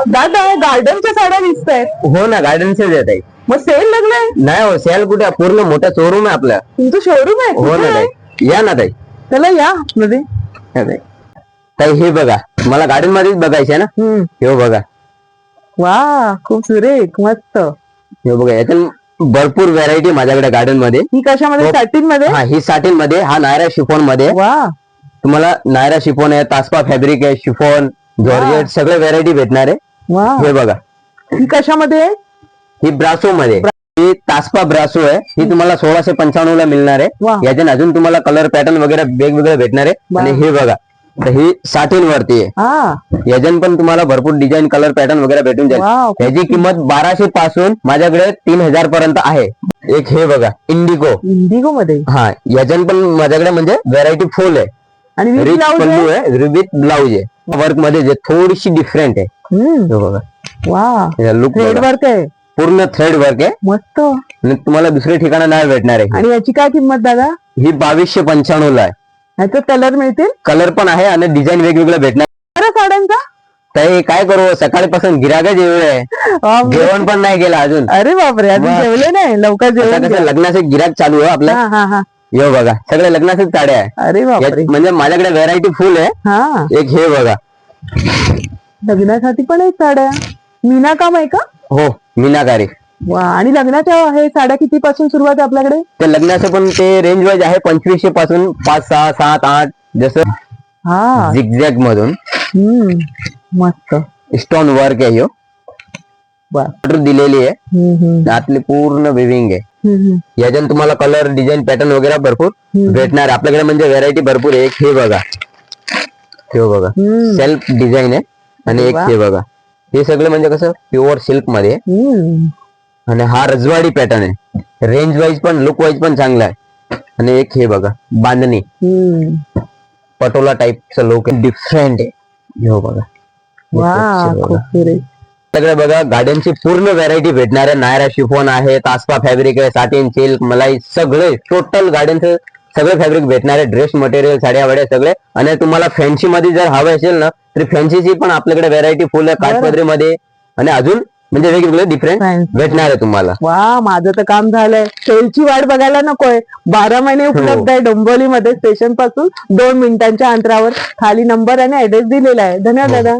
दादा गार्डनच्या साड्या दिसत आहेत. हो ना, गार्डनचे येत आहे. मग सेल लागलाय? नाही हो, सेल कुठे, पूर्ण मोठा शोरूम आहे आपला. तुमचं शोरूम आहे? हो ना कुठे आहे? ताई, या ना ताई. चला या मध्ये. ताई हे बघा, मला गार्डन मध्येच बघायचं आहे ना. हे बघा, वा खूप सुरेख मस्त. हे बघा, याच्यात भरपूर व्हरायटी माझ्याकडे गार्डन मध्ये. ही कशामध्ये? सॅटिन मध्ये? हा, ही साटिन मध्ये, हा नायरा शिफॉन मध्ये. वा, तुम्हाला नायरा शिफॉन आहे, तासपा फॅब्रिक आहे, शिफॉन, जॉर्जेट, सगळे व्हरायटी भेटणार आहे. वा, हे बघा, ही कशामध्ये आहे? ही ब्रासो मध्ये, ही तासपा ब्रासो आहे. ही तुम्हाला 1695 ला मिळणार वा. आहे. याच्यात अजून तुम्हाला कलर पॅटर्न वगैरे वेगवेगळे भेटणार आहे. आणि हे बघा, तर ही साटिन वरती आहे. हा, याच्यात पण तुम्हाला भरपूर डिझाईन, कलर पॅटर्न वगैरे भेटून जाईल. वाव. याची किंमत 1200 पासून माझ्याकडे 3000 पर्यंत आहे. एक हे बघा, इंडिगो. इंडिगो मध्ये? हा, याच्यात पण माझ्याकडे म्हणजे व्हरायटी फुल आहे. आणि with रिच blouse पल्लू आहे? आहे, विथ ब्लाउज आहे. वर्क मध्ये जे थोडीशी डिफरंट आहे. हे बघा, वा, लुक थ्रेड वर्क आहे, पूर्ण थ्रेड वर्क आहे. मस्त. आणि तुम्हाला दुसऱ्या ठिकाणी नाही भेटणार आहे. आणि याची काय किंमत दादा? ही 2295 ला आहे. ह्याचे कलर मिळतील? कलर पण आहे आणि डिझाईन वेगवेगळे भेटणार. बरं साड्यांचा? ताई काय करू, सकाळपासून गिरागच एवढे आहे, जेवण पण नाही केलं अजून. अरे बापरे, अजून वा. जेवले नाही? लवकर आता जेवण कसं घ्या. लग्नाचे गिराक चालू आहे आपलं. हा हा हा. हे बघा, सगळे लग्नाचेच साड्या आहे. अरे बापरे. म्हणजे माझ्याकडे व्हरायटी फुल आहे. हा, एक हे बघा, लग्नासाठी पण आहेत साड्या. मीना काम आहे का? हो, मीनाकारी. वा, आणि लग्नाच्या हे साड्या किती पासून सुरुवात आहे आपल्याकडे? ते लग्नाचं पण ते रेंज वाईज आहे 2500 पासून 5, 6, 7, 8 जसं हा, झिगझॅग मधून. मस्त. स्टोन वर्क आहे. वा. ऑर्डर दिलेली आहे. आतली पूर्ण विविंग आहे. याच्यात तुम्हाला कलर, डिझाईन, पॅटर्न वगैरे भरपूर भेटणार आपल्याकडे. म्हणजे व्हरायटी भरपूर आहे. एक हे बघा, हे बघा, सेल्फ डिझाईन आहे. आणि एक हे बघा, हे सगळं म्हणजे कसं प्युअर सिल्क मध्ये आहे. आणि हा रजवाडी पॅटर्न आहे. रेंज वाईज पण, लुक वाईज पण चांगला आहे. आणि एक हे बघा, बांधणी पटोला टाईपचं लुक आहे, डिफरंट आहे. हे बघा, वा, खूप सुरेख. सगळं बघा, गार्डनची पूर्ण व्हरायटी भेटणार आहे. नायरा शिफॉन आहे, तासपा फॅब्रिक आहे, साटिन, सिल्क, मलाई, सगळे टोटल गार्डनचे सगळे फॅब्रिक भेटणार आहे. ड्रेस मटेरियल, साड्या वाड्या सगळे. आणि तुम्हाला फॅन्सी मध्ये जर हवं असेल ना, तर फॅन्सीची पण आपल्याकडे व्हरायटी फुल आहे. काठपदरी मध्ये आणि अजून म्हणजे वेगवेगळे डिफरंट भेटणार आहे तुम्हाला. वा, माझं तर काम झालंय. सेलची वाट बघायला नकोय. 12 महिने उपलब्ध आहे डोंबिवलीमध्ये. स्टेशन पासून 2 मिनिटांच्या अंतरावर. खाली नंबर आणि ऍड्रेस दिलेला आहे. धन्यवाद दादा.